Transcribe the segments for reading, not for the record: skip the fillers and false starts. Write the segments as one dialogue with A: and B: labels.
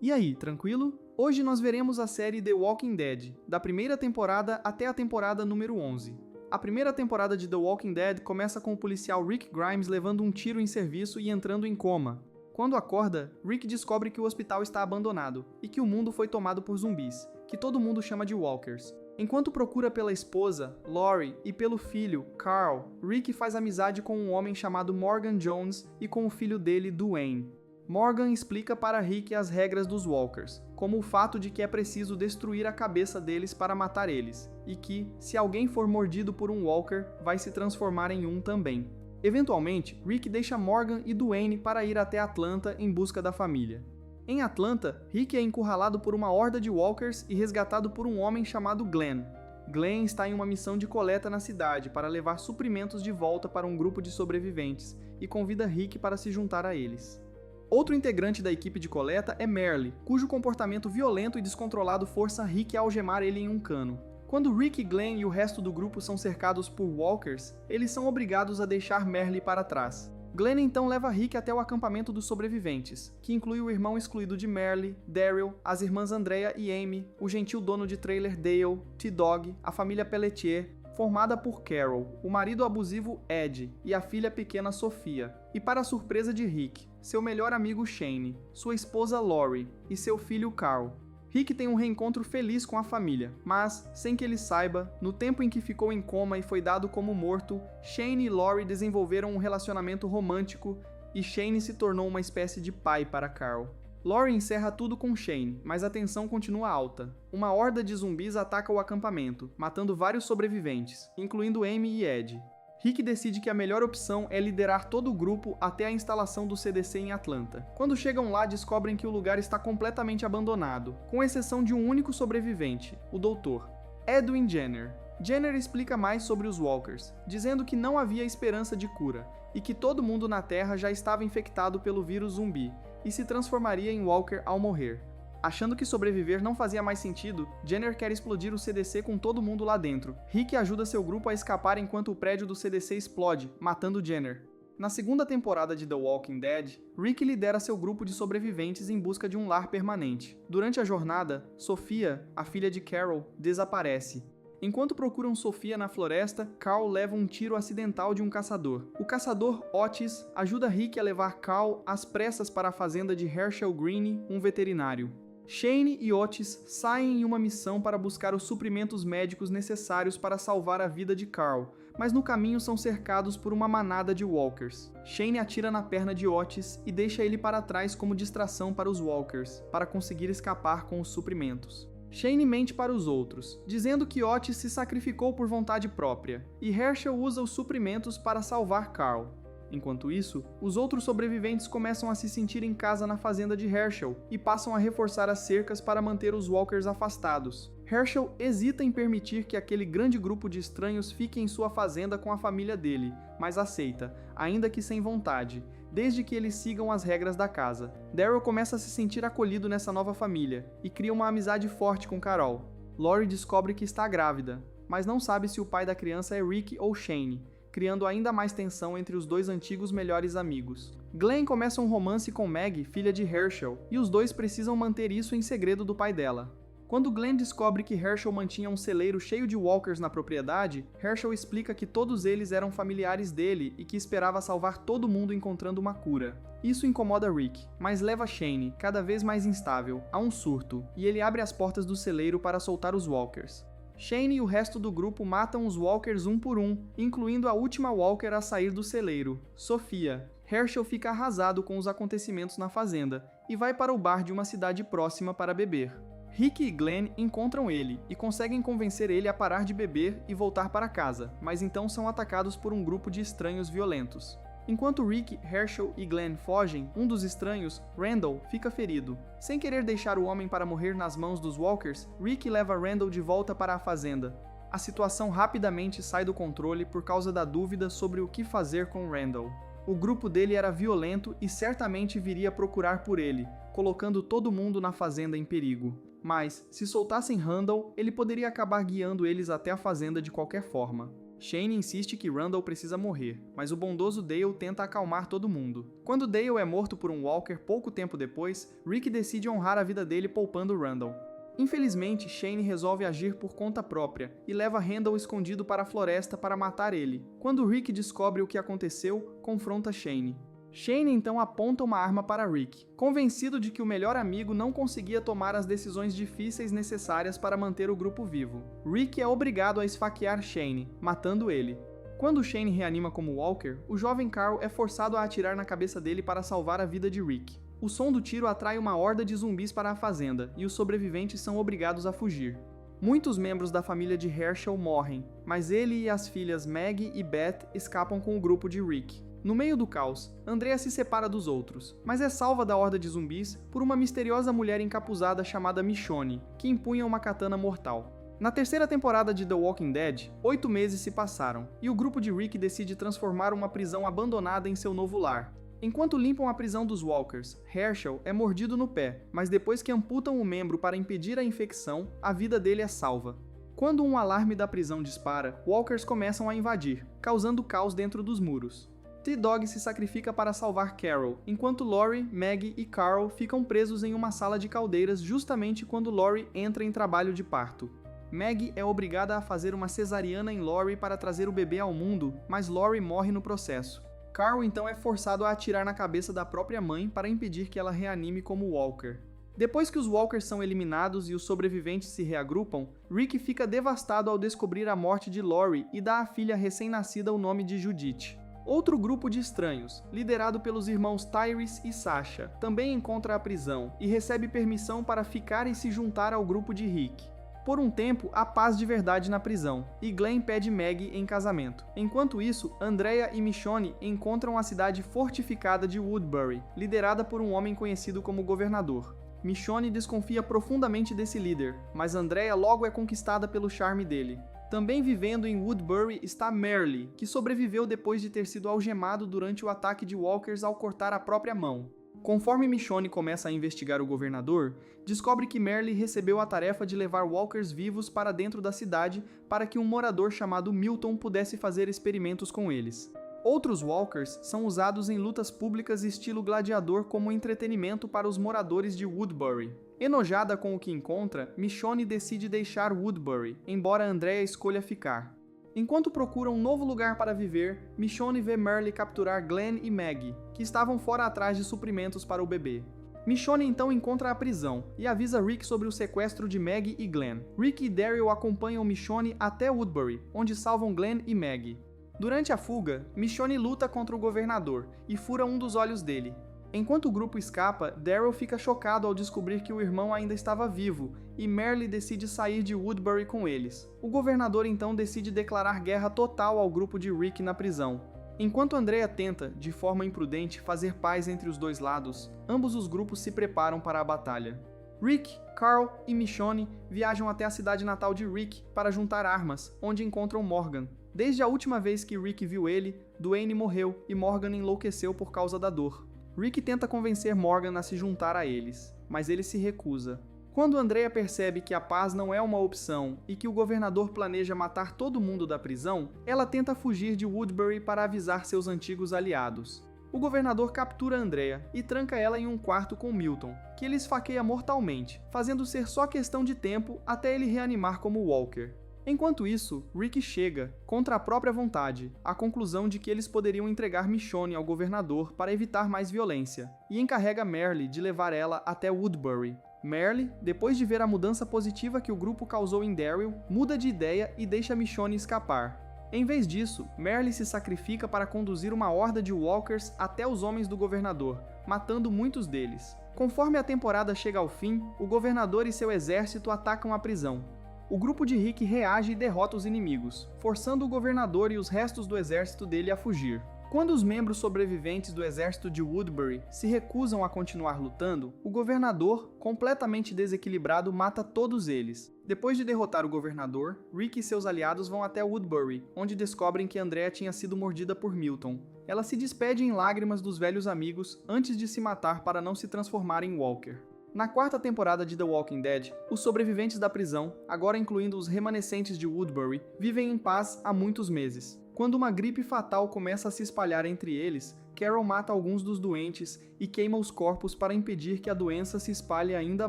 A: E aí, tranquilo? Hoje nós veremos a série The Walking Dead, da primeira temporada até a temporada número 11. A primeira temporada de The Walking Dead começa com o policial Rick Grimes levando um tiro em serviço e entrando em coma. Quando acorda, Rick descobre que o hospital está abandonado e que o mundo foi tomado por zumbis, que todo mundo chama de walkers. Enquanto procura pela esposa, Lori, e pelo filho, Carl, Rick faz amizade com um homem chamado Morgan Jones e com o filho dele, Duane. Morgan explica para Rick as regras dos walkers, como o fato de que é preciso destruir a cabeça deles para matar eles, e que, se alguém for mordido por um walker, vai se transformar em um também. Eventualmente, Rick deixa Morgan e Duane para ir até Atlanta em busca da família. Em Atlanta, Rick é encurralado por uma horda de walkers e resgatado por um homem chamado Glenn. Glenn está em uma missão de coleta na cidade para levar suprimentos de volta para um grupo de sobreviventes e convida Rick para se juntar a eles. Outro integrante da equipe de coleta é Merle, cujo comportamento violento e descontrolado força Rick a algemar ele em um cano. Quando Rick, Glenn e o resto do grupo são cercados por walkers, eles são obrigados a deixar Merle para trás. Glenn então leva Rick até o acampamento dos sobreviventes, que inclui o irmão excluído de Merle, Daryl, as irmãs Andrea e Amy, o gentil dono de trailer Dale, T-Dog, a família Pelletier, formada por Carol, o marido abusivo Ed e a filha pequena Sophia, e para a surpresa de Rick, seu melhor amigo Shane, sua esposa Lori e seu filho Carl. Rick tem um reencontro feliz com a família, mas, sem que ele saiba, no tempo em que ficou em coma e foi dado como morto, Shane e Lori desenvolveram um relacionamento romântico e Shane se tornou uma espécie de pai para Carl. Lori encerra tudo com Shane, mas a tensão continua alta. Uma horda de zumbis ataca o acampamento, matando vários sobreviventes, incluindo Amy e Ed. Rick decide que a melhor opção é liderar todo o grupo até a instalação do CDC em Atlanta. Quando chegam lá, descobrem que o lugar está completamente abandonado, com exceção de um único sobrevivente, o Dr. Edwin Jenner. Jenner explica mais sobre os walkers, dizendo que não havia esperança de cura, e que todo mundo na Terra já estava infectado pelo vírus zumbi, e se transformaria em walker ao morrer. Achando que sobreviver não fazia mais sentido, Jenner quer explodir o CDC com todo mundo lá dentro. Rick ajuda seu grupo a escapar enquanto o prédio do CDC explode, matando Jenner. Na segunda temporada de The Walking Dead, Rick lidera seu grupo de sobreviventes em busca de um lar permanente. Durante a jornada, Sophia, a filha de Carol, desaparece. Enquanto procuram Sophia na floresta, Carl leva um tiro acidental de um caçador. O caçador, Otis, ajuda Rick a levar Carl às pressas para a fazenda de Herschel Greene, um veterinário. Shane e Otis saem em uma missão para buscar os suprimentos médicos necessários para salvar a vida de Carl, mas no caminho são cercados por uma manada de walkers. Shane atira na perna de Otis e deixa ele para trás como distração para os walkers, para conseguir escapar com os suprimentos. Shane mente para os outros, dizendo que Otis se sacrificou por vontade própria, e Herschel usa os suprimentos para salvar Carl. Enquanto isso, os outros sobreviventes começam a se sentir em casa na fazenda de Herschel e passam a reforçar as cercas para manter os walkers afastados. Herschel hesita em permitir que aquele grande grupo de estranhos fique em sua fazenda com a família dele, mas aceita, ainda que sem vontade, desde que eles sigam as regras da casa. Daryl começa a se sentir acolhido nessa nova família e cria uma amizade forte com Carol. Lori descobre que está grávida, mas não sabe se o pai da criança é Rick ou Shane, criando ainda mais tensão entre os dois antigos melhores amigos. Glenn começa um romance com Maggie, filha de Herschel, e os dois precisam manter isso em segredo do pai dela. Quando Glenn descobre que Herschel mantinha um celeiro cheio de walkers na propriedade, Herschel explica que todos eles eram familiares dele e que esperava salvar todo mundo encontrando uma cura. Isso incomoda Rick, mas leva Shane, cada vez mais instável, a um surto, e ele abre as portas do celeiro para soltar os walkers. Shane e o resto do grupo matam os walkers um por um, incluindo a última walker a sair do celeiro, Sophia. Herschel fica arrasado com os acontecimentos na fazenda e vai para o bar de uma cidade próxima para beber. Rick e Glenn encontram ele e conseguem convencer ele a parar de beber e voltar para casa, mas então são atacados por um grupo de estranhos violentos. Enquanto Rick, Herschel e Glenn fogem, um dos estranhos, Randall, fica ferido. Sem querer deixar o homem para morrer nas mãos dos walkers, Rick leva Randall de volta para a fazenda. A situação rapidamente sai do controle por causa da dúvida sobre o que fazer com Randall. O grupo dele era violento e certamente viria procurar por ele, colocando todo mundo na fazenda em perigo. Mas, se soltassem Randall, ele poderia acabar guiando eles até a fazenda de qualquer forma. Shane insiste que Randall precisa morrer, mas o bondoso Dale tenta acalmar todo mundo. Quando Dale é morto por um Walker pouco tempo depois, Rick decide honrar a vida dele poupando Randall. Infelizmente, Shane resolve agir por conta própria e leva Randall escondido para a floresta para matar ele. Quando Rick descobre o que aconteceu, confronta Shane. Shane então aponta uma arma para Rick, convencido de que o melhor amigo não conseguia tomar as decisões difíceis necessárias para manter o grupo vivo. Rick é obrigado a esfaquear Shane, matando ele. Quando Shane reanima como Walker, o jovem Carl é forçado a atirar na cabeça dele para salvar a vida de Rick. O som do tiro atrai uma horda de zumbis para a fazenda, e os sobreviventes são obrigados a fugir. Muitos membros da família de Herschel morrem, mas ele e as filhas Maggie e Beth escapam com o grupo de Rick. No meio do caos, Andrea se separa dos outros, mas é salva da horda de zumbis por uma misteriosa mulher encapuzada chamada Michonne, que empunha uma katana mortal. Na terceira temporada de The Walking Dead, 8 meses se passaram, e o grupo de Rick decide transformar uma prisão abandonada em seu novo lar. Enquanto limpam a prisão dos Walkers, Herschel é mordido no pé, mas depois que amputam o membro para impedir a infecção, a vida dele é salva. Quando um alarme da prisão dispara, Walkers começam a invadir, causando caos dentro dos muros. T-Dog se sacrifica para salvar Carol, enquanto Lori, Maggie e Carl ficam presos em uma sala de caldeiras justamente quando Lori entra em trabalho de parto. Maggie é obrigada a fazer uma cesariana em Lori para trazer o bebê ao mundo, mas Lori morre no processo. Carl então é forçado a atirar na cabeça da própria mãe para impedir que ela reanime como Walker. Depois que os Walkers são eliminados e os sobreviventes se reagrupam, Rick fica devastado ao descobrir a morte de Lori e dá à filha recém-nascida o nome de Judith. Outro grupo de estranhos, liderado pelos irmãos Tyrese e Sasha, também encontra a prisão e recebe permissão para ficar e se juntar ao grupo de Rick. Por um tempo, há paz de verdade na prisão, e Glenn pede Maggie em casamento. Enquanto isso, Andrea e Michonne encontram a cidade fortificada de Woodbury, liderada por um homem conhecido como governador. Michonne desconfia profundamente desse líder, mas Andrea logo é conquistada pelo charme dele. Também vivendo em Woodbury está Merle, que sobreviveu depois de ter sido algemado durante o ataque de Walkers ao cortar a própria mão. Conforme Michonne começa a investigar o governador, descobre que Merle recebeu a tarefa de levar Walkers vivos para dentro da cidade para que um morador chamado Milton pudesse fazer experimentos com eles. Outros Walkers são usados em lutas públicas estilo gladiador como entretenimento para os moradores de Woodbury. Enojada com o que encontra, Michonne decide deixar Woodbury, embora Andrea escolha ficar. Enquanto procura um novo lugar para viver, Michonne vê Merle capturar Glenn e Maggie, que estavam fora atrás de suprimentos para o bebê. Michonne então encontra a prisão e avisa Rick sobre o sequestro de Maggie e Glenn. Rick e Daryl acompanham Michonne até Woodbury, onde salvam Glenn e Maggie. Durante a fuga, Michonne luta contra o governador e fura um dos olhos dele. Enquanto o grupo escapa, Daryl fica chocado ao descobrir que o irmão ainda estava vivo e Merle decide sair de Woodbury com eles. O governador então decide declarar guerra total ao grupo de Rick na prisão. Enquanto Andrea tenta, de forma imprudente, fazer paz entre os dois lados, ambos os grupos se preparam para a batalha. Rick, Carl e Michonne viajam até a cidade natal de Rick para juntar armas, onde encontram Morgan. Desde a última vez que Rick viu ele, Duane morreu e Morgan enlouqueceu por causa da dor. Rick tenta convencer Morgan a se juntar a eles, mas ele se recusa. Quando Andrea percebe que a paz não é uma opção e que o governador planeja matar todo mundo da prisão, ela tenta fugir de Woodbury para avisar seus antigos aliados. O governador captura Andrea e tranca ela em um quarto com Milton, que ele esfaqueia mortalmente, fazendo ser só questão de tempo até ele reanimar como Walker. Enquanto isso, Rick chega, contra a própria vontade, à conclusão de que eles poderiam entregar Michonne ao governador para evitar mais violência, e encarrega Merle de levar ela até Woodbury. Merle, depois de ver a mudança positiva que o grupo causou em Daryl, muda de ideia e deixa Michonne escapar. Em vez disso, Merle se sacrifica para conduzir uma horda de Walkers até os homens do governador, matando muitos deles. Conforme a temporada chega ao fim, o governador e seu exército atacam a prisão. O grupo de Rick reage e derrota os inimigos, forçando o governador e os restos do exército dele a fugir. Quando os membros sobreviventes do exército de Woodbury se recusam a continuar lutando, o governador, completamente desequilibrado, mata todos eles. Depois de derrotar o governador, Rick e seus aliados vão até Woodbury, onde descobrem que Andrea tinha sido mordida por Milton. Ela se despede em lágrimas dos velhos amigos antes de se matar para não se transformar em Walker. Na quarta temporada de The Walking Dead, os sobreviventes da prisão, agora incluindo os remanescentes de Woodbury, vivem em paz há muitos meses. Quando uma gripe fatal começa a se espalhar entre eles, Carol mata alguns dos doentes e queima os corpos para impedir que a doença se espalhe ainda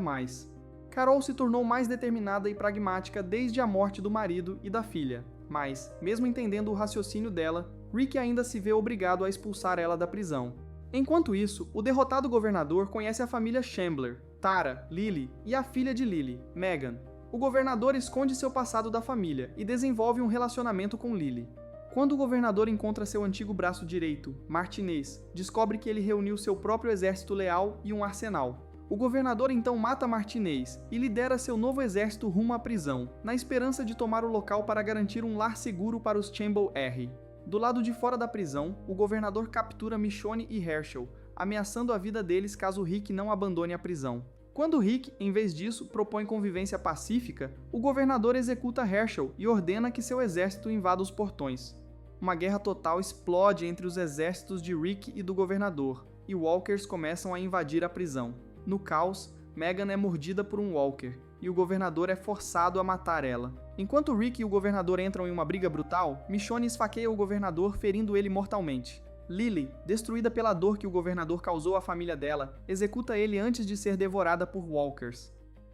A: mais. Carol se tornou mais determinada e pragmática desde a morte do marido e da filha, mas, mesmo entendendo o raciocínio dela, Rick ainda se vê obrigado a expulsar ela da prisão. Enquanto isso, o derrotado governador conhece a família Shambler, Tara, Lily e a filha de Lily, Megan. O governador esconde seu passado da família e desenvolve um relacionamento com Lily. Quando o governador encontra seu antigo braço direito, Martinez, descobre que ele reuniu seu próprio exército leal e um arsenal. O governador então mata Martinez e lidera seu novo exército rumo à prisão, na esperança de tomar o local para garantir um lar seguro para os Chamber R. Do lado de fora da prisão, o governador captura Michonne e Herschel, ameaçando a vida deles caso Rick não abandone a prisão. Quando Rick, em vez disso, propõe convivência pacífica, o governador executa Herschel e ordena que seu exército invada os portões. Uma guerra total explode entre os exércitos de Rick e do governador, e Walkers começam a invadir a prisão. No caos, Megan é mordida por um Walker, e o governador é forçado a matar ela. Enquanto Rick e o governador entram em uma briga brutal, Michonne esfaqueia o governador, ferindo ele mortalmente. Lily, destruída pela dor que o governador causou à família dela, executa ele antes de ser devorada por Walkers.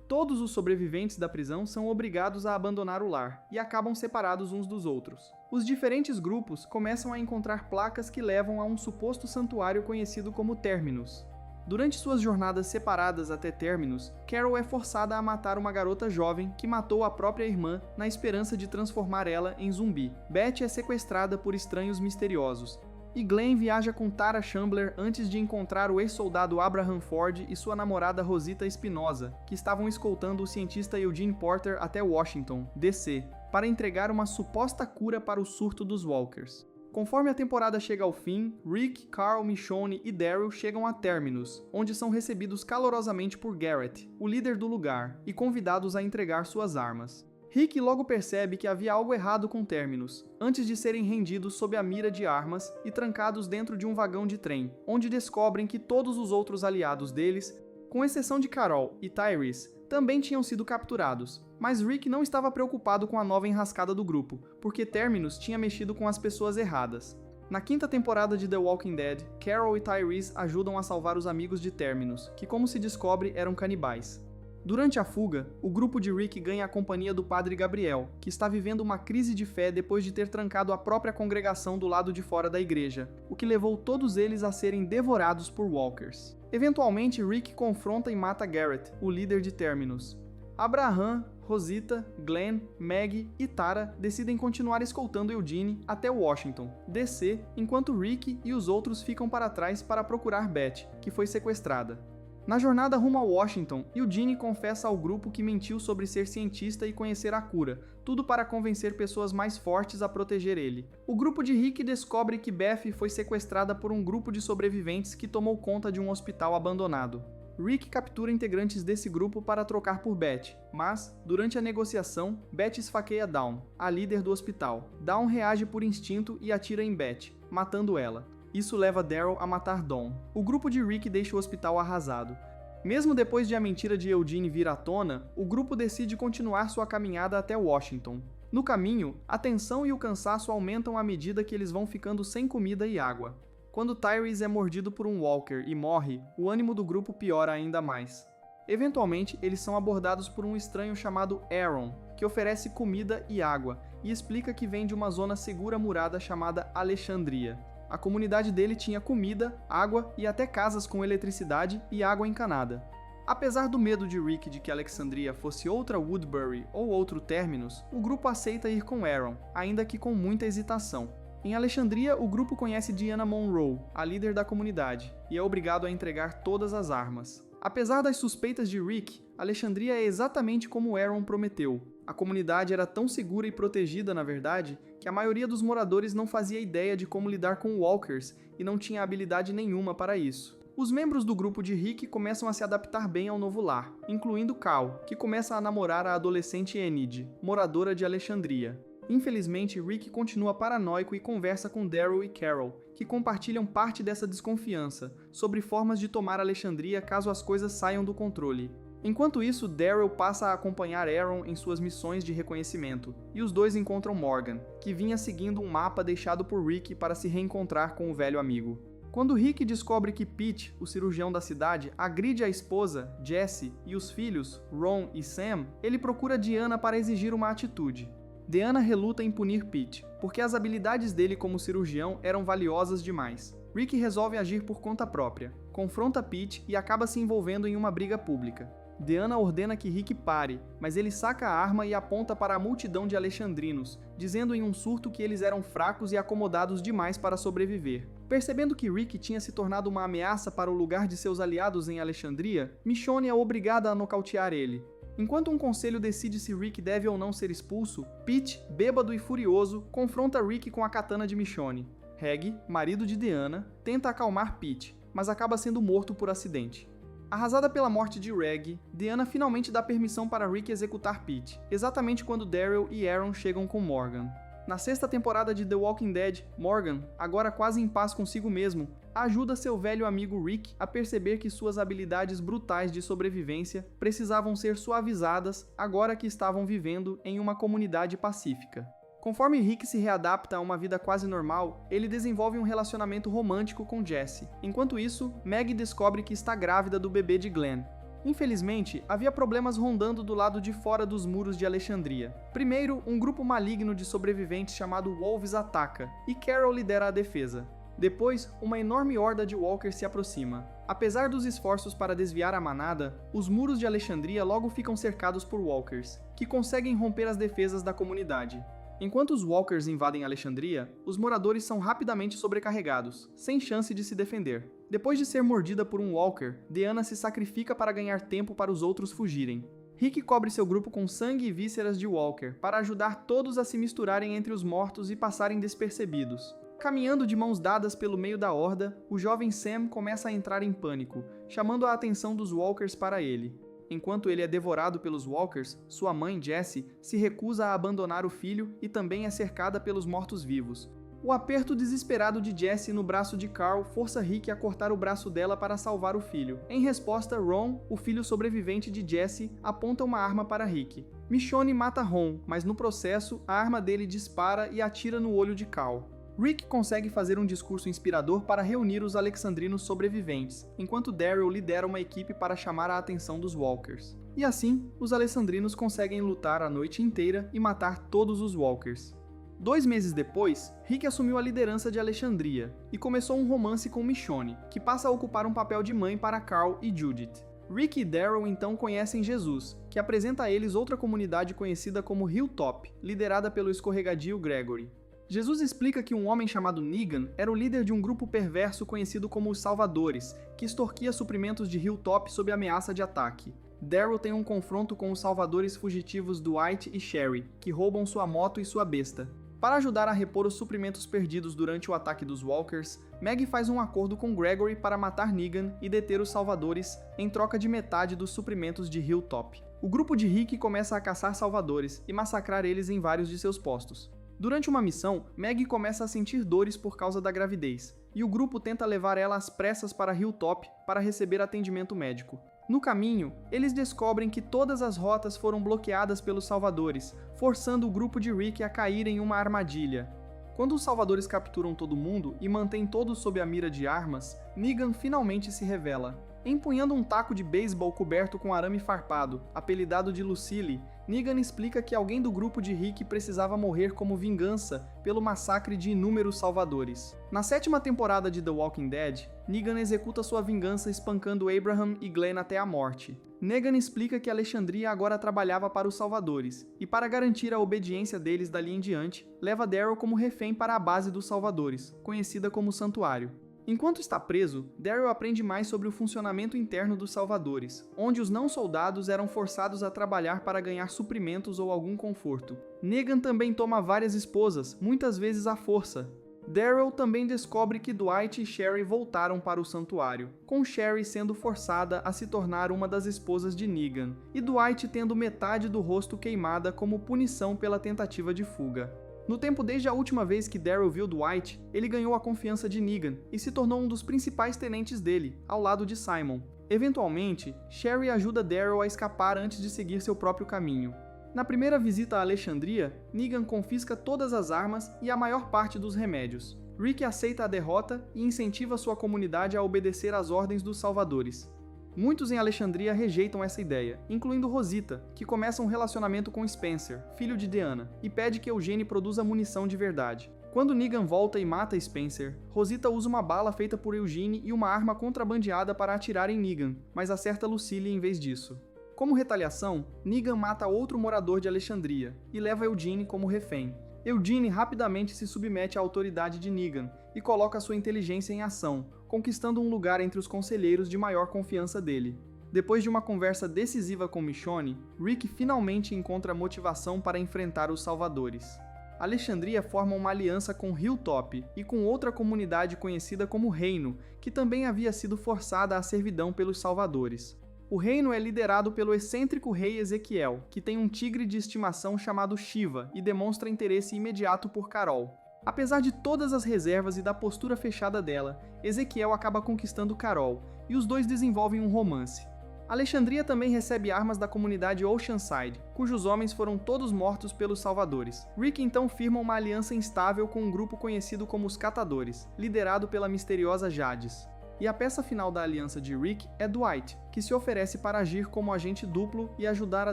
A: Todos os sobreviventes da prisão são obrigados a abandonar o lar e acabam separados uns dos outros. Os diferentes grupos começam a encontrar placas que levam a um suposto santuário conhecido como Terminus. Durante suas jornadas separadas até Terminus, Carol é forçada a matar uma garota jovem que matou a própria irmã na esperança de transformar ela em zumbi. Beth é sequestrada por estranhos misteriosos, e Glenn viaja com Tara Shambler antes de encontrar o ex-soldado Abraham Ford e sua namorada Rosita Espinosa, que estavam escoltando o cientista Eugene Porter até Washington, D.C., para entregar uma suposta cura para o surto dos Walkers. Conforme a temporada chega ao fim, Rick, Carl, Michonne e Daryl chegam a Terminus, onde são recebidos calorosamente por Garrett, o líder do lugar, e convidados a entregar suas armas. Rick logo percebe que havia algo errado com Terminus, antes de serem rendidos sob a mira de armas e trancados dentro de um vagão de trem, onde descobrem que todos os outros aliados deles, com exceção de Carol e Tyrese, também tinham sido capturados. Mas Rick não estava preocupado com a nova enrascada do grupo, porque Terminus tinha mexido com as pessoas erradas. Na quinta temporada de The Walking Dead, Carol e Tyrese ajudam a salvar os amigos de Terminus, que, como se descobre, eram canibais. Durante a fuga, o grupo de Rick ganha a companhia do padre Gabriel, que está vivendo uma crise de fé depois de ter trancado a própria congregação do lado de fora da igreja, o que levou todos eles a serem devorados por Walkers. Eventualmente, Rick confronta e mata Garrett, o líder de Terminus. Abraham, Rosita, Glenn, Maggie e Tara decidem continuar escoltando Eugene até Washington, D.C., enquanto Rick e os outros ficam para trás para procurar Beth, que foi sequestrada. Na jornada rumo a Washington, Eugene confessa ao grupo que mentiu sobre ser cientista e conhecer a cura, tudo para convencer pessoas mais fortes a proteger ele. O grupo de Rick descobre que Beth foi sequestrada por um grupo de sobreviventes que tomou conta de um hospital abandonado. Rick captura integrantes desse grupo para trocar por Beth, mas, durante a negociação, Beth esfaqueia Dawn, a líder do hospital. Dawn reage por instinto e atira em Beth, matando ela. Isso leva Daryl a matar Dawn. O grupo de Rick deixa o hospital arrasado. Mesmo depois de a mentira de Eugene vir à tona, o grupo decide continuar sua caminhada até Washington. No caminho, a tensão e o cansaço aumentam à medida que eles vão ficando sem comida e água. Quando Tyrese é mordido por um Walker e morre, o ânimo do grupo piora ainda mais. Eventualmente, eles são abordados por um estranho chamado Aaron, que oferece comida e água, e explica que vem de uma zona segura murada chamada Alexandria. A comunidade dele tinha comida, água e até casas com eletricidade e água encanada. Apesar do medo de Rick de que Alexandria fosse outra Woodbury ou outro Terminus, o grupo aceita ir com Aaron, ainda que com muita hesitação. Em Alexandria, o grupo conhece Diana Monroe, a líder da comunidade, e é obrigado a entregar todas as armas. Apesar das suspeitas de Rick, Alexandria é exatamente como Aaron prometeu. A comunidade era tão segura e protegida, na verdade, que a maioria dos moradores não fazia ideia de como lidar com Walkers e não tinha habilidade nenhuma para isso. Os membros do grupo de Rick começam a se adaptar bem ao novo lar, incluindo Cal, que começa a namorar a adolescente Enid, moradora de Alexandria. Infelizmente, Rick continua paranoico e conversa com Daryl e Carol, que compartilham parte dessa desconfiança, sobre formas de tomar Alexandria caso as coisas saiam do controle. Enquanto isso, Daryl passa a acompanhar Aaron em suas missões de reconhecimento, e os dois encontram Morgan, que vinha seguindo um mapa deixado por Rick para se reencontrar com o velho amigo. Quando Rick descobre que Pete, o cirurgião da cidade, agride a esposa, Jessie, e os filhos, Ron e Sam, ele procura Diana para exigir uma atitude. Diana reluta em punir Pete, porque as habilidades dele como cirurgião eram valiosas demais. Rick resolve agir por conta própria, confronta Pete e acaba se envolvendo em uma briga pública. Diana ordena que Rick pare, mas ele saca a arma e aponta para a multidão de alexandrinos, dizendo em um surto que eles eram fracos e acomodados demais para sobreviver. Percebendo que Rick tinha se tornado uma ameaça para o lugar de seus aliados em Alexandria, Michonne é obrigada a nocautear ele. Enquanto um conselho decide se Rick deve ou não ser expulso, Pete, bêbado e furioso, confronta Rick com a katana de Michonne. Reg, marido de Diana, tenta acalmar Pete, mas acaba sendo morto por acidente. Arrasada pela morte de Reg, Diana finalmente dá permissão para Rick executar Pete, exatamente quando Daryl e Aaron chegam com Morgan. Na sexta temporada de The Walking Dead, Morgan, agora quase em paz consigo mesmo, ajuda seu velho amigo Rick a perceber que suas habilidades brutais de sobrevivência precisavam ser suavizadas agora que estavam vivendo em uma comunidade pacífica. Conforme Rick se readapta a uma vida quase normal, ele desenvolve um relacionamento romântico com Jessie. Enquanto isso, Meg descobre que está grávida do bebê de Glenn. Infelizmente, havia problemas rondando do lado de fora dos muros de Alexandria. Primeiro, um grupo maligno de sobreviventes chamado Wolves ataca, e Carol lidera a defesa. Depois, uma enorme horda de Walkers se aproxima. Apesar dos esforços para desviar a manada, os muros de Alexandria logo ficam cercados por Walkers, que conseguem romper as defesas da comunidade. Enquanto os Walkers invadem Alexandria, os moradores são rapidamente sobrecarregados, sem chance de se defender. Depois de ser mordida por um Walker, Diana se sacrifica para ganhar tempo para os outros fugirem. Rick cobre seu grupo com sangue e vísceras de Walker, para ajudar todos a se misturarem entre os mortos e passarem despercebidos. Caminhando de mãos dadas pelo meio da horda, o jovem Sam começa a entrar em pânico, chamando a atenção dos Walkers para ele. Enquanto ele é devorado pelos Walkers, sua mãe, Jessie, se recusa a abandonar o filho e também é cercada pelos mortos-vivos. O aperto desesperado de Jessie no braço de Carl força Rick a cortar o braço dela para salvar o filho. Em resposta, Ron, o filho sobrevivente de Jessie, aponta uma arma para Rick. Michonne mata Ron, mas no processo, a arma dele dispara e atira no olho de Carl. Rick consegue fazer um discurso inspirador para reunir os alexandrinos sobreviventes, enquanto Daryl lidera uma equipe para chamar a atenção dos Walkers. E assim, os alexandrinos conseguem lutar a noite inteira e matar todos os Walkers. 2 meses depois, Rick assumiu a liderança de Alexandria e começou um romance com Michonne, que passa a ocupar um papel de mãe para Carl e Judith. Rick e Daryl então conhecem Jesus, que apresenta a eles outra comunidade conhecida como Hilltop, liderada pelo escorregadio Gregory. Jesus explica que um homem chamado Negan era o líder de um grupo perverso conhecido como os Salvadores, que extorquia suprimentos de Hilltop sob ameaça de ataque. Daryl tem um confronto com os salvadores fugitivos Dwight e Sherry, que roubam sua moto e sua besta. Para ajudar a repor os suprimentos perdidos durante o ataque dos Walkers, Meg faz um acordo com Gregory para matar Negan e deter os Salvadores em troca de metade dos suprimentos de Hilltop. O grupo de Rick começa a caçar Salvadores e massacrar eles em vários de seus postos. Durante uma missão, Meg começa a sentir dores por causa da gravidez, e o grupo tenta levar ela às pressas para Hilltop para receber atendimento médico. No caminho, eles descobrem que todas as rotas foram bloqueadas pelos Salvadores, forçando o grupo de Rick a cair em uma armadilha. Quando os Salvadores capturam todo mundo e mantêm todos sob a mira de armas, Negan finalmente se revela. Empunhando um taco de beisebol coberto com arame farpado, apelidado de Lucille, Negan explica que alguém do grupo de Rick precisava morrer como vingança pelo massacre de inúmeros salvadores. Na 7ª temporada de The Walking Dead, Negan executa sua vingança espancando Abraham e Glenn até a morte. Negan explica que Alexandria agora trabalhava para os salvadores, e para garantir a obediência deles dali em diante, leva Daryl como refém para a base dos salvadores, conhecida como Santuário. Enquanto está preso, Daryl aprende mais sobre o funcionamento interno dos Salvadores, onde os não-soldados eram forçados a trabalhar para ganhar suprimentos ou algum conforto. Negan também toma várias esposas, muitas vezes à força. Daryl também descobre que Dwight e Sherry voltaram para o santuário, com Sherry sendo forçada a se tornar uma das esposas de Negan, e Dwight tendo metade do rosto queimada como punição pela tentativa de fuga. No tempo desde a última vez que Daryl viu Dwight, ele ganhou a confiança de Negan e se tornou um dos principais tenentes dele, ao lado de Simon. Eventualmente, Sherry ajuda Daryl a escapar antes de seguir seu próprio caminho. Na primeira visita a Alexandria, Negan confisca todas as armas e a maior parte dos remédios. Rick aceita a derrota e incentiva sua comunidade a obedecer às ordens dos Salvadores. Muitos em Alexandria rejeitam essa ideia, incluindo Rosita, que começa um relacionamento com Spencer, filho de Deanna, e pede que Eugene produza munição de verdade. Quando Negan volta e mata Spencer, Rosita usa uma bala feita por Eugene e uma arma contrabandeada para atirar em Negan, mas acerta Lucille em vez disso. Como retaliação, Negan mata outro morador de Alexandria e leva Eugene como refém. Eugene rapidamente se submete à autoridade de Negan e coloca sua inteligência em ação, conquistando um lugar entre os conselheiros de maior confiança dele. Depois de uma conversa decisiva com Michonne, Rick finalmente encontra motivação para enfrentar os Salvadores. Alexandria forma uma aliança com Hilltop e com outra comunidade conhecida como Reino, que também havia sido forçada à servidão pelos Salvadores. O reino é liderado pelo excêntrico rei Ezequiel, que tem um tigre de estimação chamado Shiva e demonstra interesse imediato por Carol. Apesar de todas as reservas e da postura fechada dela, Ezequiel acaba conquistando Carol, e os dois desenvolvem um romance. Alexandria também recebe armas da comunidade Oceanside, cujos homens foram todos mortos pelos Salvadores. Rick então firma uma aliança instável com um grupo conhecido como os Catadores, liderado pela misteriosa Jadis. E a peça final da aliança de Rick é Dwight, que se oferece para agir como agente duplo e ajudar a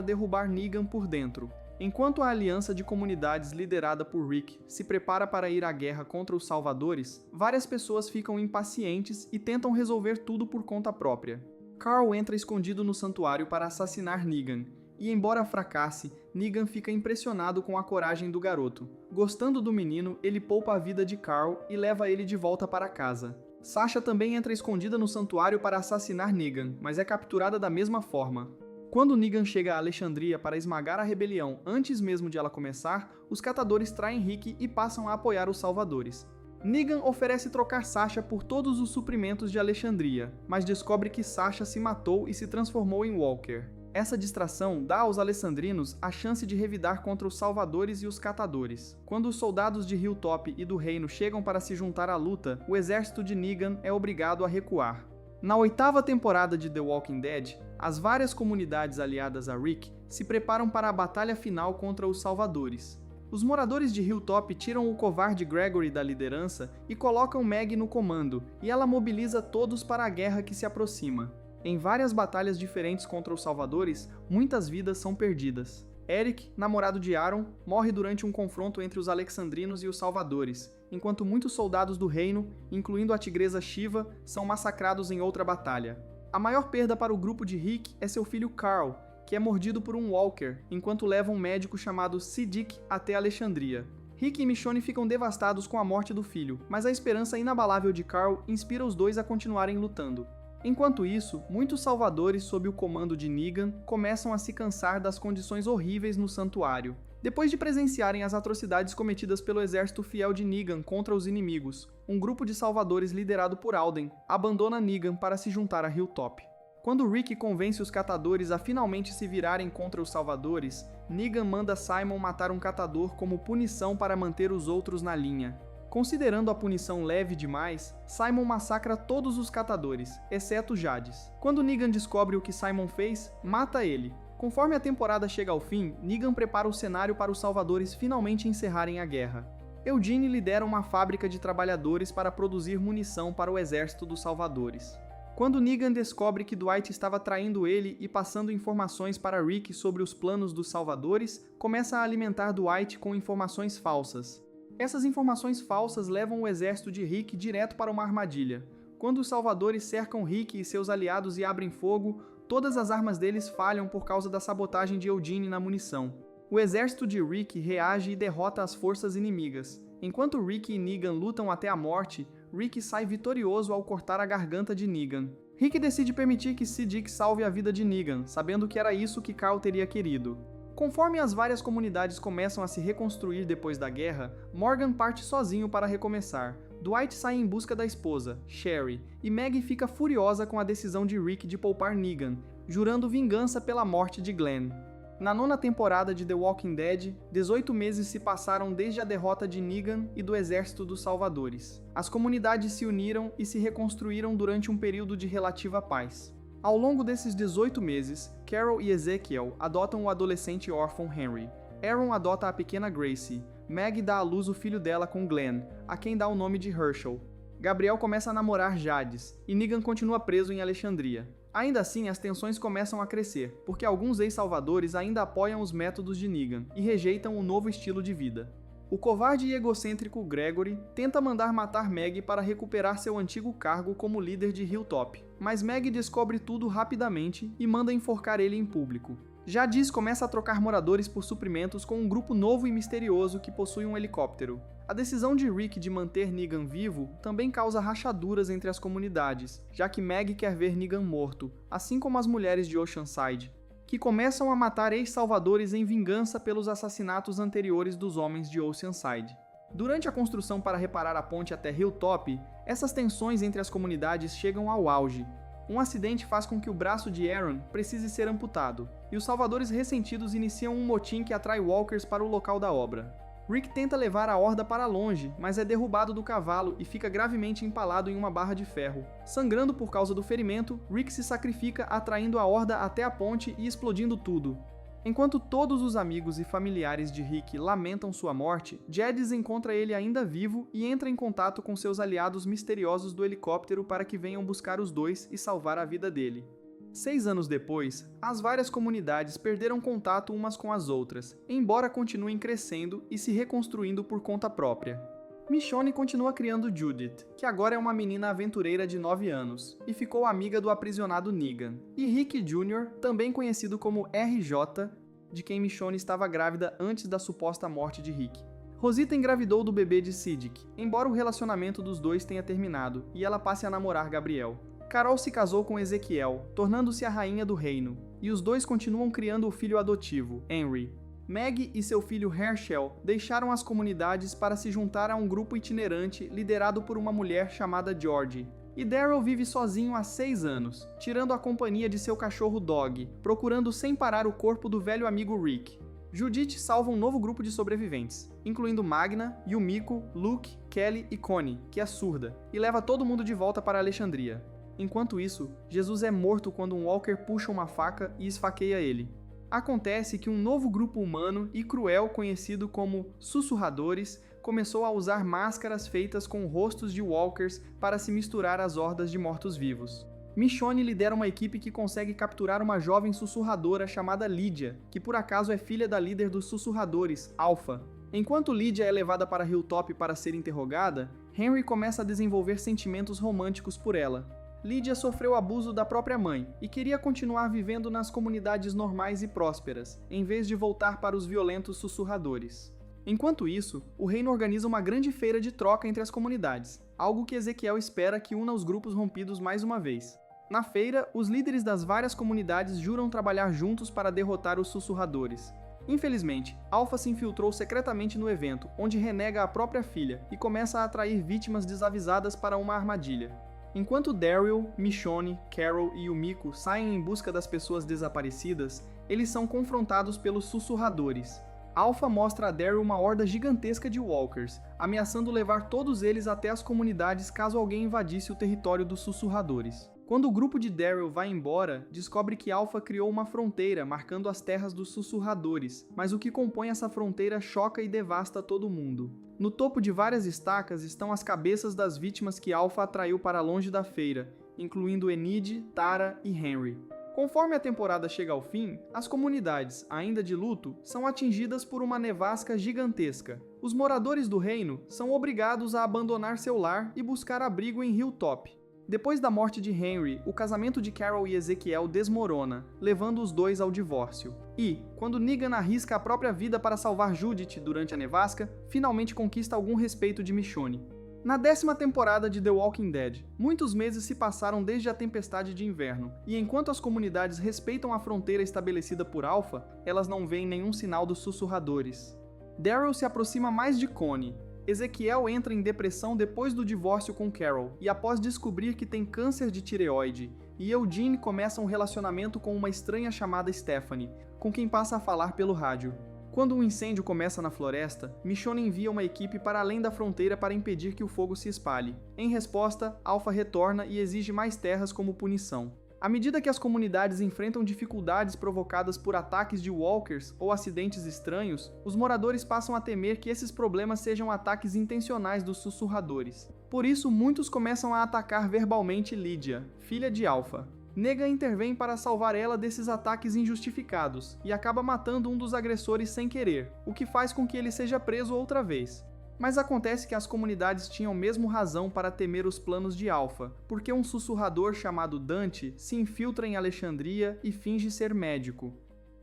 A: derrubar Negan por dentro. Enquanto a aliança de comunidades liderada por Rick se prepara para ir à guerra contra os Salvadores, várias pessoas ficam impacientes e tentam resolver tudo por conta própria. Carl entra escondido no santuário para assassinar Negan, e embora fracasse, Negan fica impressionado com a coragem do garoto. Gostando do menino, ele poupa a vida de Carl e leva ele de volta para casa. Sasha também entra escondida no santuário para assassinar Negan, mas é capturada da mesma forma. Quando Negan chega a Alexandria para esmagar a rebelião antes mesmo de ela começar, os catadores traem Rick e passam a apoiar os Salvadores. Negan oferece trocar Sasha por todos os suprimentos de Alexandria, mas descobre que Sasha se matou e se transformou em Walker. Essa distração dá aos alessandrinos a chance de revidar contra os Salvadores e os Catadores. Quando os soldados de Hilltop e do Reino chegam para se juntar à luta, o exército de Negan é obrigado a recuar. Na 8ª temporada de The Walking Dead, as várias comunidades aliadas a Rick se preparam para a batalha final contra os Salvadores. Os moradores de Hilltop tiram o covarde Gregory da liderança e colocam Meg no comando, e ela mobiliza todos para a guerra que se aproxima. Em várias batalhas diferentes contra os Salvadores, muitas vidas são perdidas. Eric, namorado de Aaron, morre durante um confronto entre os Alexandrinos e os Salvadores, enquanto muitos soldados do reino, incluindo a tigresa Shiva, são massacrados em outra batalha. A maior perda para o grupo de Rick é seu filho Carl, que é mordido por um Walker, enquanto leva um médico chamado Siddiq até Alexandria. Rick e Michonne ficam devastados com a morte do filho, mas a esperança inabalável de Carl inspira os dois a continuarem lutando. Enquanto isso, muitos salvadores sob o comando de Negan começam a se cansar das condições horríveis no santuário. Depois de presenciarem as atrocidades cometidas pelo exército fiel de Negan contra os inimigos, um grupo de salvadores liderado por Alden abandona Negan para se juntar a Hilltop. Quando Rick convence os catadores a finalmente se virarem contra os salvadores, Negan manda Simon matar um catador como punição para manter os outros na linha. Considerando a punição leve demais, Simon massacra todos os catadores, exceto Jadis. Quando Negan descobre o que Simon fez, mata ele. Conforme a temporada chega ao fim, Negan prepara o cenário para os Salvadores finalmente encerrarem a guerra. Eugene lidera uma fábrica de trabalhadores para produzir munição para o exército dos Salvadores. Quando Negan descobre que Dwight estava traindo ele e passando informações para Rick sobre os planos dos Salvadores, começa a alimentar Dwight com informações falsas. Essas informações falsas levam o exército de Rick direto para uma armadilha. Quando os Salvadores cercam Rick e seus aliados e abrem fogo, todas as armas deles falham por causa da sabotagem de Eugene na munição. O exército de Rick reage e derrota as forças inimigas. Enquanto Rick e Negan lutam até a morte, Rick sai vitorioso ao cortar a garganta de Negan. Rick decide permitir que Siddiq salve a vida de Negan, sabendo que era isso que Carl teria querido. Conforme as várias comunidades começam a se reconstruir depois da guerra, Morgan parte sozinho para recomeçar. Dwight sai em busca da esposa, Sherry, e Meg fica furiosa com a decisão de Rick de poupar Negan, jurando vingança pela morte de Glenn. Na 9ª temporada de The Walking Dead, 18 meses se passaram desde a derrota de Negan e do Exército dos Salvadores. As comunidades se uniram e se reconstruíram durante um período de relativa paz. Ao longo desses 18 meses, Carol e Ezekiel adotam o adolescente órfão Henry. Aaron adota a pequena Gracie. Meg dá à luz o filho dela com Glenn, a quem dá o nome de Herschel. Gabriel começa a namorar Jadis, e Negan continua preso em Alexandria. Ainda assim, as tensões começam a crescer, porque alguns ex-salvadores ainda apoiam os métodos de Negan e rejeitam o novo estilo de vida. O covarde e egocêntrico Gregory tenta mandar matar Meg para recuperar seu antigo cargo como líder de Hilltop, mas Meg descobre tudo rapidamente e manda enforcar ele em público. Jadis começa a trocar moradores por suprimentos com um grupo novo e misterioso que possui um helicóptero. A decisão de Rick de manter Negan vivo também causa rachaduras entre as comunidades, já que Meg quer ver Negan morto, assim como as mulheres de Oceanside, que começam a matar ex-salvadores em vingança pelos assassinatos anteriores dos homens de Oceanside. Durante a construção para reparar a ponte até Hilltop, essas tensões entre as comunidades chegam ao auge. Um acidente faz com que o braço de Aaron precise ser amputado, e os salvadores ressentidos iniciam um motim que atrai walkers para o local da obra. Rick tenta levar a horda para longe, mas é derrubado do cavalo e fica gravemente empalado em uma barra de ferro. Sangrando por causa do ferimento, Rick se sacrifica atraindo a horda até a ponte e explodindo tudo. Enquanto todos os amigos e familiares de Rick lamentam sua morte, Jadis encontra ele ainda vivo e entra em contato com seus aliados misteriosos do helicóptero para que venham buscar os dois e salvar a vida dele. 6 anos depois, as várias comunidades perderam contato umas com as outras, embora continuem crescendo e se reconstruindo por conta própria. Michonne continua criando Judith, que agora é uma menina aventureira de 9 anos, e ficou amiga do aprisionado Negan, e Rick Jr., também conhecido como RJ, de quem Michonne estava grávida antes da suposta morte de Rick. Rosita engravidou do bebê de Siddiq, embora o relacionamento dos dois tenha terminado, e ela passe a namorar Gabriel. Carol se casou com Ezekiel, tornando-se a rainha do reino, e os dois continuam criando o filho adotivo, Henry. Meg e seu filho Herschel deixaram as comunidades para se juntar a um grupo itinerante liderado por uma mulher chamada Georgie. E Daryl vive sozinho há 6 anos, tirando a companhia de seu cachorro Dog, procurando sem parar o corpo do velho amigo Rick. Judith salva um novo grupo de sobreviventes, incluindo Magna, Yumiko, Luke, Kelly e Connie, que é surda, e leva todo mundo de volta para Alexandria. Enquanto isso, Jesus é morto quando um Walker puxa uma faca e esfaqueia ele. Acontece que um novo grupo humano e cruel conhecido como Sussurradores começou a usar máscaras feitas com rostos de Walkers para se misturar às hordas de mortos-vivos. Michonne lidera uma equipe que consegue capturar uma jovem sussurradora chamada Lydia, que por acaso é filha da líder dos Sussurradores, Alpha. Enquanto Lydia é levada para Hilltop para ser interrogada, Henry começa a desenvolver sentimentos românticos por ela. Lydia sofreu abuso da própria mãe e queria continuar vivendo nas comunidades normais e prósperas, em vez de voltar para os violentos sussurradores. Enquanto isso, o reino organiza uma grande feira de troca entre as comunidades, algo que Ezekiel espera que una os grupos rompidos mais uma vez. Na feira, os líderes das várias comunidades juram trabalhar juntos para derrotar os sussurradores. Infelizmente, Alpha se infiltrou secretamente no evento, onde renega a própria filha e começa a atrair vítimas desavisadas para uma armadilha. Enquanto Daryl, Michonne, Carol e Yumiko saem em busca das pessoas desaparecidas, eles são confrontados pelos sussurradores. Alpha mostra a Daryl uma horda gigantesca de walkers, ameaçando levar todos eles até as comunidades caso alguém invadisse o território dos sussurradores. Quando o grupo de Daryl vai embora, descobre que Alpha criou uma fronteira marcando as terras dos sussurradores, mas o que compõe essa fronteira choca e devasta todo mundo. No topo de várias estacas estão as cabeças das vítimas que Alpha atraiu para longe da feira, incluindo Enid, Tara e Henry. Conforme a temporada chega ao fim, as comunidades, ainda de luto, são atingidas por uma nevasca gigantesca. Os moradores do reino são obrigados a abandonar seu lar e buscar abrigo em Hilltop. Depois da morte de Henry, o casamento de Carol e Ezekiel desmorona, levando os dois ao divórcio. E, quando Negan arrisca a própria vida para salvar Judith durante a nevasca, finalmente conquista algum respeito de Michonne. Na 10ª temporada de The Walking Dead, muitos meses se passaram desde a tempestade de inverno, e enquanto as comunidades respeitam a fronteira estabelecida por Alpha, elas não veem nenhum sinal dos sussurradores. Daryl se aproxima mais de Connie. Ezekiel entra em depressão depois do divórcio com Carol, e após descobrir que tem câncer de tireoide, e Eugene começa um relacionamento com uma estranha chamada Stephanie, com quem passa a falar pelo rádio. Quando um incêndio começa na floresta, Michonne envia uma equipe para além da fronteira para impedir que o fogo se espalhe. Em resposta, Alpha retorna e exige mais terras como punição. À medida que as comunidades enfrentam dificuldades provocadas por ataques de walkers ou acidentes estranhos, os moradores passam a temer que esses problemas sejam ataques intencionais dos sussurradores. Por isso, muitos começam a atacar verbalmente Lydia, filha de Alpha. Negan intervém para salvar ela desses ataques injustificados e acaba matando um dos agressores sem querer, o que faz com que ele seja preso outra vez. Mas acontece que as comunidades tinham mesmo razão para temer os planos de Alpha, porque um sussurrador chamado Dante se infiltra em Alexandria e finge ser médico.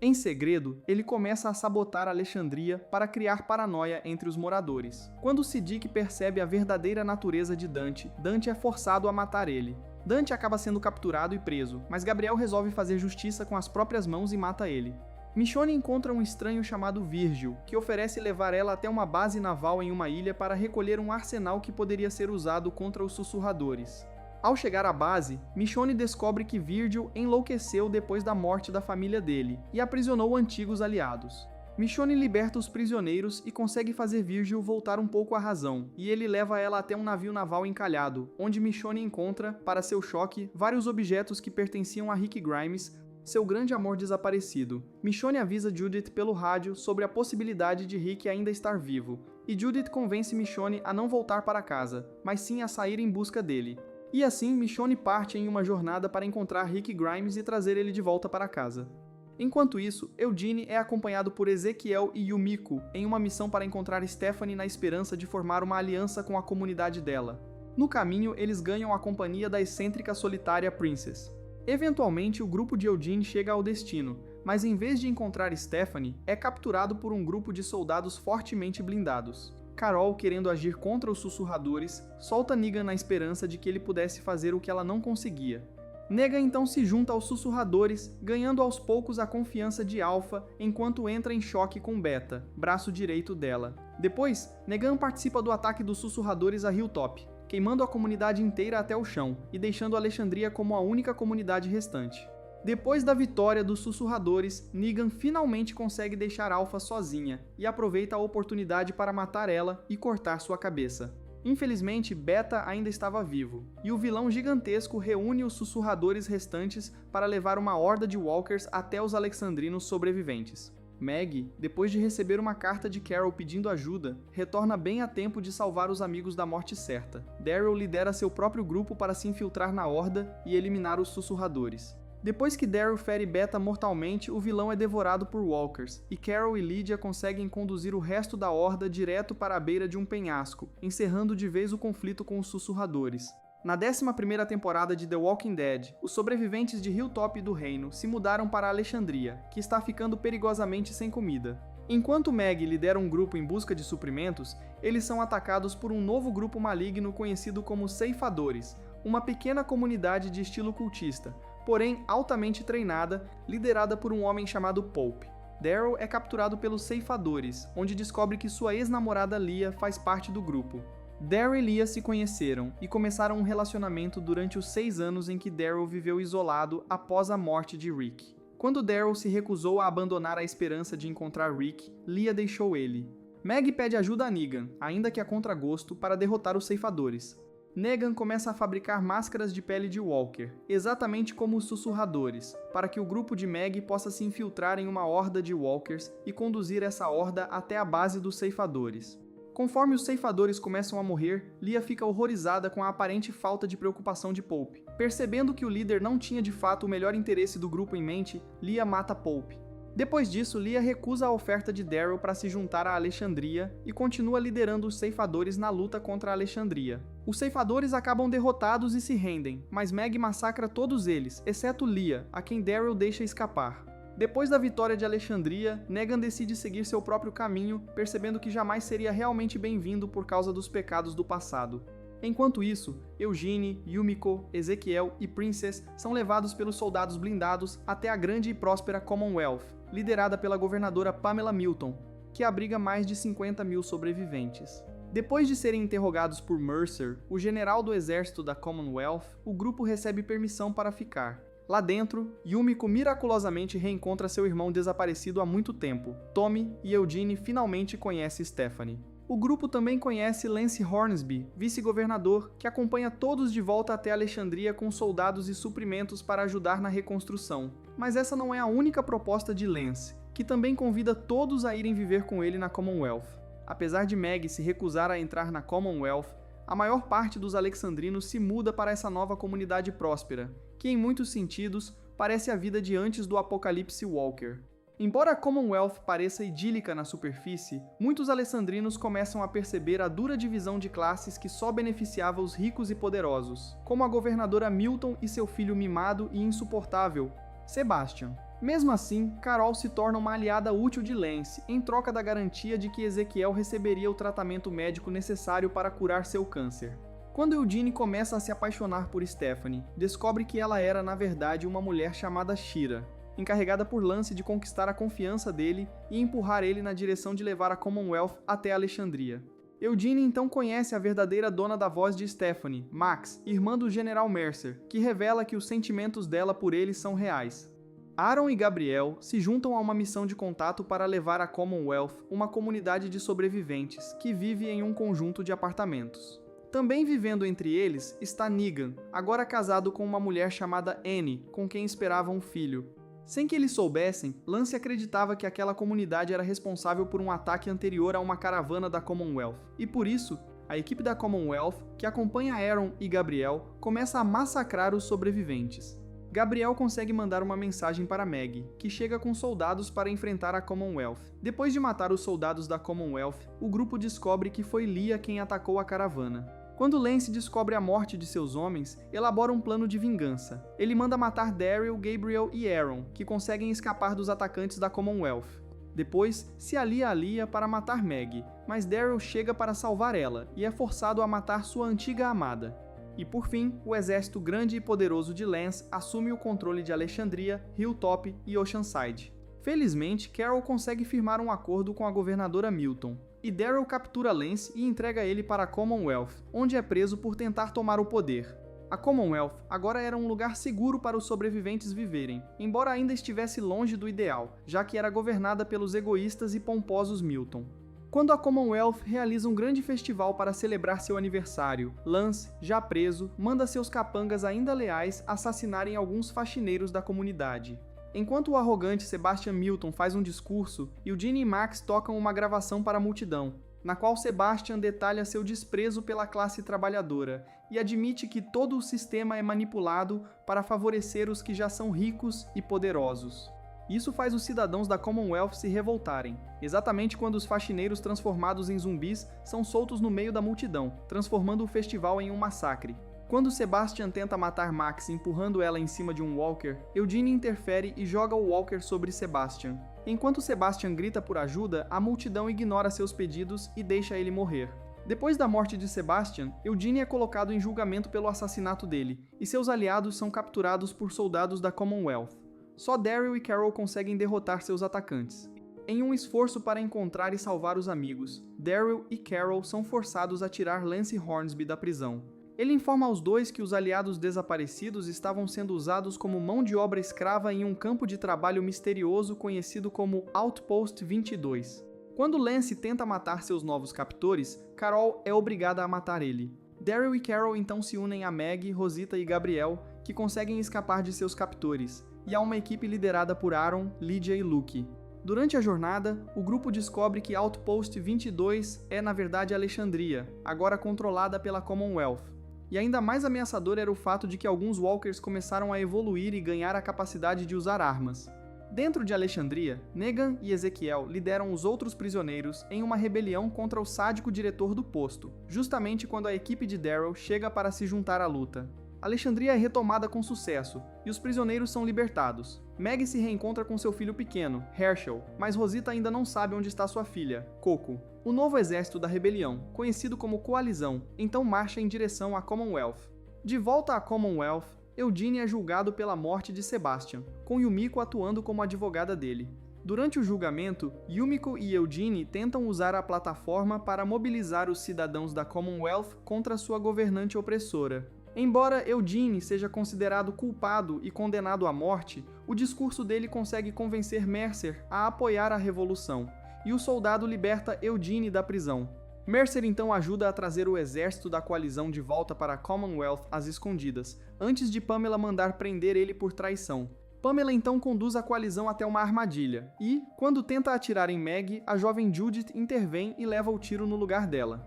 A: Em segredo, ele começa a sabotar Alexandria para criar paranoia entre os moradores. Quando Siddiq percebe a verdadeira natureza de Dante, Dante é forçado a matar ele. Dante acaba sendo capturado e preso, mas Gabriel resolve fazer justiça com as próprias mãos e mata ele. Michonne encontra um estranho chamado Virgil, que oferece levar ela até uma base naval em uma ilha para recolher um arsenal que poderia ser usado contra os sussurradores. Ao chegar à base, Michonne descobre que Virgil enlouqueceu depois da morte da família dele e aprisionou antigos aliados. Michonne liberta os prisioneiros e consegue fazer Virgil voltar um pouco à razão, e ele leva ela até um navio naval encalhado, onde Michonne encontra, para seu choque, vários objetos que pertenciam a Rick Grimes, seu grande amor desaparecido. Michonne avisa Judith pelo rádio sobre a possibilidade de Rick ainda estar vivo, e Judith convence Michonne a não voltar para casa, mas sim a sair em busca dele. E assim, Michonne parte em uma jornada para encontrar Rick Grimes e trazer ele de volta para casa. Enquanto isso, Eugene é acompanhado por Ezequiel e Yumiko em uma missão para encontrar Stephanie na esperança de formar uma aliança com a comunidade dela. No caminho, eles ganham a companhia da excêntrica solitária Princess. Eventualmente, o grupo de Eugene chega ao destino, mas em vez de encontrar Stephanie, é capturado por um grupo de soldados fortemente blindados. Carol, querendo agir contra os sussurradores, solta Negan na esperança de que ele pudesse fazer o que ela não conseguia. Negan então se junta aos sussurradores, ganhando aos poucos a confiança de Alpha enquanto entra em choque com Beta, braço direito dela. Depois, Negan participa do ataque dos sussurradores a Hilltop, queimando a comunidade inteira até o chão e deixando Alexandria como a única comunidade restante. Depois da vitória dos sussurradores, Negan finalmente consegue deixar Alpha sozinha e aproveita a oportunidade para matar ela e cortar sua cabeça. Infelizmente, Beta ainda estava vivo, e o vilão gigantesco reúne os sussurradores restantes para levar uma horda de walkers até os alexandrinos sobreviventes. Maggie, depois de receber uma carta de Carol pedindo ajuda, retorna bem a tempo de salvar os amigos da morte certa. Daryl lidera seu próprio grupo para se infiltrar na horda e eliminar os sussurradores. Depois que Daryl fere Beta mortalmente, o vilão é devorado por walkers, e Carol e Lydia conseguem conduzir o resto da horda direto para a beira de um penhasco, encerrando de vez o conflito com os sussurradores. Na 11ª temporada de The Walking Dead, os sobreviventes de Hilltop e do Reino se mudaram para Alexandria, que está ficando perigosamente sem comida. Enquanto Maggie lidera um grupo em busca de suprimentos, eles são atacados por um novo grupo maligno conhecido como Ceifadores, uma pequena comunidade de estilo cultista, porém altamente treinada, liderada por um homem chamado Pope. Daryl é capturado pelos Ceifadores, onde descobre que sua ex-namorada Leah faz parte do grupo. Daryl e Leah se conheceram e começaram um relacionamento durante os 6 anos em que Daryl viveu isolado após a morte de Rick. Quando Daryl se recusou a abandonar a esperança de encontrar Rick, Leah deixou ele. Maggie pede ajuda a Negan, ainda que a contragosto, para derrotar os Ceifadores. Negan começa a fabricar máscaras de pele de Walker, exatamente como os sussurradores, para que o grupo de Maggie possa se infiltrar em uma horda de Walkers e conduzir essa horda até a base dos Ceifadores. Conforme os Ceifadores começam a morrer, Leah fica horrorizada com a aparente falta de preocupação de Pope. Percebendo que o líder não tinha de fato o melhor interesse do grupo em mente, Leah mata Pope. Depois disso, Leah recusa a oferta de Daryl para se juntar a Alexandria e continua liderando os Ceifadores na luta contra a Alexandria. Os Ceifadores acabam derrotados e se rendem, mas Maggie massacra todos eles, exceto Leah, a quem Daryl deixa escapar. Depois da vitória de Alexandria, Negan decide seguir seu próprio caminho, percebendo que jamais seria realmente bem-vindo por causa dos pecados do passado. Enquanto isso, Eugene, Yumiko, Ezequiel e Princess são levados pelos soldados blindados até a grande e próspera Commonwealth, liderada pela governadora Pamela Milton, que abriga mais de 50.000 sobreviventes. Depois de serem interrogados por Mercer, o general do exército da Commonwealth, o grupo recebe permissão para ficar. Lá dentro, Yumiko miraculosamente reencontra seu irmão desaparecido há muito tempo. Tommy e Eugene finalmente conhecem Stephanie. O grupo também conhece Lance Hornsby, vice-governador, que acompanha todos de volta até Alexandria com soldados e suprimentos para ajudar na reconstrução. Mas essa não é a única proposta de Lance, que também convida todos a irem viver com ele na Commonwealth. Apesar de Meg se recusar a entrar na Commonwealth, a maior parte dos alexandrinos se muda para essa nova comunidade próspera, que em muitos sentidos parece a vida de antes do apocalipse Walker. Embora a Commonwealth pareça idílica na superfície, muitos alexandrinos começam a perceber a dura divisão de classes que só beneficiava os ricos e poderosos, como a governadora Milton e seu filho mimado e insuportável, Sebastian. Mesmo assim, Carol se torna uma aliada útil de Lance, em troca da garantia de que Ezequiel receberia o tratamento médico necessário para curar seu câncer. Quando Eugene começa a se apaixonar por Stephanie, descobre que ela era, na verdade, uma mulher chamada Shira, encarregada por Lance de conquistar a confiança dele e empurrar ele na direção de levar a Commonwealth até Alexandria. Eugene então conhece a verdadeira dona da voz de Stephanie, Max, irmã do General Mercer, que revela que os sentimentos dela por ele são reais. Aaron e Gabriel se juntam a uma missão de contato para levar à Commonwealth uma comunidade de sobreviventes que vive em um conjunto de apartamentos. Também vivendo entre eles está Negan, agora casado com uma mulher chamada Annie, com quem esperava um filho. Sem que eles soubessem, Lance acreditava que aquela comunidade era responsável por um ataque anterior a uma caravana da Commonwealth, e por isso, a equipe da Commonwealth, que acompanha Aaron e Gabriel, começa a massacrar os sobreviventes. Gabriel consegue mandar uma mensagem para Meg, que chega com soldados para enfrentar a Commonwealth. Depois de matar os soldados da Commonwealth, o grupo descobre que foi Leah quem atacou a caravana. Quando Lance descobre a morte de seus homens, elabora um plano de vingança. Ele manda matar Daryl, Gabriel e Aaron, que conseguem escapar dos atacantes da Commonwealth. Depois, se alia a Leah para matar Meg, mas Daryl chega para salvar ela e é forçado a matar sua antiga amada. E por fim, o exército grande e poderoso de Lance assume o controle de Alexandria, Hilltop e Oceanside. Felizmente, Carol consegue firmar um acordo com a governadora Milton, e Daryl captura Lance e entrega ele para a Commonwealth, onde é preso por tentar tomar o poder. A Commonwealth agora era um lugar seguro para os sobreviventes viverem, embora ainda estivesse longe do ideal, já que era governada pelos egoístas e pomposos Milton. Quando a Commonwealth realiza um grande festival para celebrar seu aniversário, Lance, já preso, manda seus capangas ainda leais assassinarem alguns faxineiros da comunidade. Enquanto o arrogante Sebastian Milton faz um discurso, Eugene e Max tocam uma gravação para a multidão, na qual Sebastian detalha seu desprezo pela classe trabalhadora e admite que todo o sistema é manipulado para favorecer os que já são ricos e poderosos. Isso faz os cidadãos da Commonwealth se revoltarem, exatamente quando os faxineiros transformados em zumbis são soltos no meio da multidão, transformando o festival em um massacre. Quando Sebastian tenta matar Max empurrando ela em cima de um Walker, Eugene interfere e joga o Walker sobre Sebastian. Enquanto Sebastian grita por ajuda, a multidão ignora seus pedidos e deixa ele morrer. Depois da morte de Sebastian, Eugene é colocado em julgamento pelo assassinato dele, e seus aliados são capturados por soldados da Commonwealth. Só Daryl e Carol conseguem derrotar seus atacantes. Em um esforço para encontrar e salvar os amigos, Daryl e Carol são forçados a tirar Lance Hornsby da prisão. Ele informa aos dois que os aliados desaparecidos estavam sendo usados como mão de obra escrava em um campo de trabalho misterioso conhecido como Outpost 22. Quando Lance tenta matar seus novos captores, Carol é obrigada a matar ele. Daryl e Carol então se unem a Meg, Rosita e Gabriel, que conseguem escapar de seus captores, e a uma equipe liderada por Aaron, Lydia e Luke. Durante a jornada, o grupo descobre que Outpost 22 é na verdade Alexandria, agora controlada pela Commonwealth. E ainda mais ameaçador era o fato de que alguns Walkers começaram a evoluir e ganhar a capacidade de usar armas. Dentro de Alexandria, Negan e Ezequiel lideram os outros prisioneiros em uma rebelião contra o sádico diretor do posto, justamente quando a equipe de Daryl chega para se juntar à luta. Alexandria é retomada com sucesso, e os prisioneiros são libertados. Meg se reencontra com seu filho pequeno, Herschel, mas Rosita ainda não sabe onde está sua filha, Coco. O novo exército da rebelião, conhecido como Coalizão, então marcha em direção à Commonwealth. De volta à Commonwealth, Eugene é julgado pela morte de Sebastian, com Yumiko atuando como advogada dele. Durante o julgamento, Yumiko e Eugene tentam usar a plataforma para mobilizar os cidadãos da Commonwealth contra sua governante opressora. Embora Eugene seja considerado culpado e condenado à morte, o discurso dele consegue convencer Mercer a apoiar a revolução, e o soldado liberta Eugene da prisão. Mercer então ajuda a trazer o exército da coalizão de volta para a Commonwealth às escondidas, antes de Pamela mandar prender ele por traição. Pamela então conduz a coalizão até uma armadilha, e, quando tenta atirar em Meg, a jovem Judith intervém e leva o tiro no lugar dela.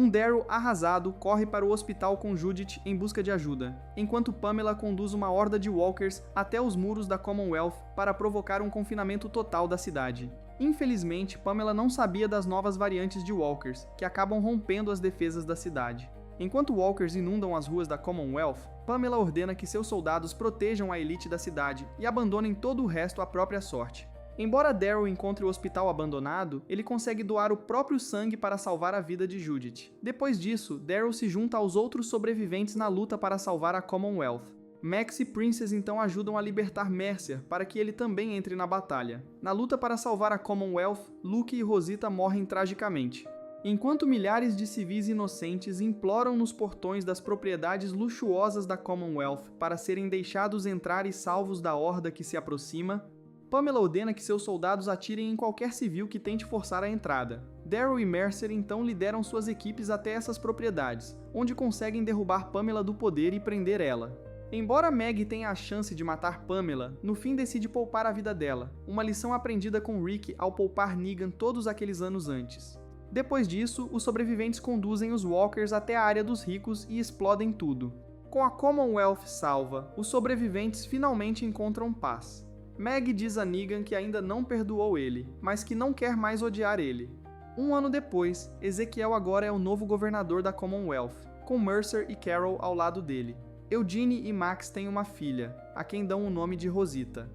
A: Daryl, arrasado, corre para o hospital com Judith em busca de ajuda, enquanto Pamela conduz uma horda de walkers até os muros da Commonwealth para provocar um confinamento total da cidade. Infelizmente, Pamela não sabia das novas variantes de walkers, que acabam rompendo as defesas da cidade. Enquanto walkers inundam as ruas da Commonwealth, Pamela ordena que seus soldados protejam a elite da cidade e abandonem todo o resto à própria sorte. Embora Daryl encontre o hospital abandonado, ele consegue doar o próprio sangue para salvar a vida de Judith. Depois disso, Daryl se junta aos outros sobreviventes na luta para salvar a Commonwealth. Max e Princess então ajudam a libertar Mercer para que ele também entre na batalha. Na luta para salvar a Commonwealth, Luke e Rosita morrem tragicamente. Enquanto milhares de civis inocentes imploram nos portões das propriedades luxuosas da Commonwealth para serem deixados entrar e salvos da horda que se aproxima, Pamela ordena que seus soldados atirem em qualquer civil que tente forçar a entrada. Daryl e Mercer então lideram suas equipes até essas propriedades, onde conseguem derrubar Pamela do poder e prender ela. Embora Meg tenha a chance de matar Pamela, no fim decide poupar a vida dela, uma lição aprendida com Rick ao poupar Negan todos aqueles anos antes. Depois disso, os sobreviventes conduzem os Walkers até a área dos ricos e explodem tudo. Com a Commonwealth salva, os sobreviventes finalmente encontram paz. Meg diz a Negan que ainda não perdoou ele, mas que não quer mais odiar ele. Um ano depois, Ezequiel agora é o novo governador da Commonwealth, com Mercer e Carol ao lado dele. Eugene e Max têm uma filha, a quem dão o nome de Rosita.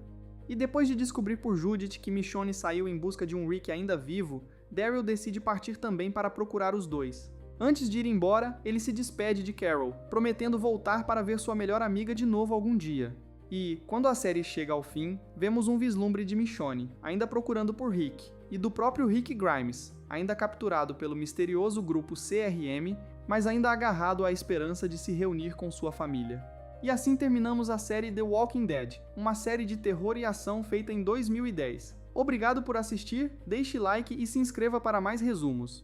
A: E depois de descobrir por Judith que Michonne saiu em busca de um Rick ainda vivo, Daryl decide partir também para procurar os dois. Antes de ir embora, ele se despede de Carol, prometendo voltar para ver sua melhor amiga de novo algum dia. E, quando a série chega ao fim, vemos um vislumbre de Michonne, ainda procurando por Rick, e do próprio Rick Grimes, ainda capturado pelo misterioso grupo CRM, mas ainda agarrado à esperança de se reunir com sua família. E assim terminamos a série The Walking Dead, uma série de terror e ação feita em 2010. Obrigado por assistir, deixe like e se inscreva para mais resumos.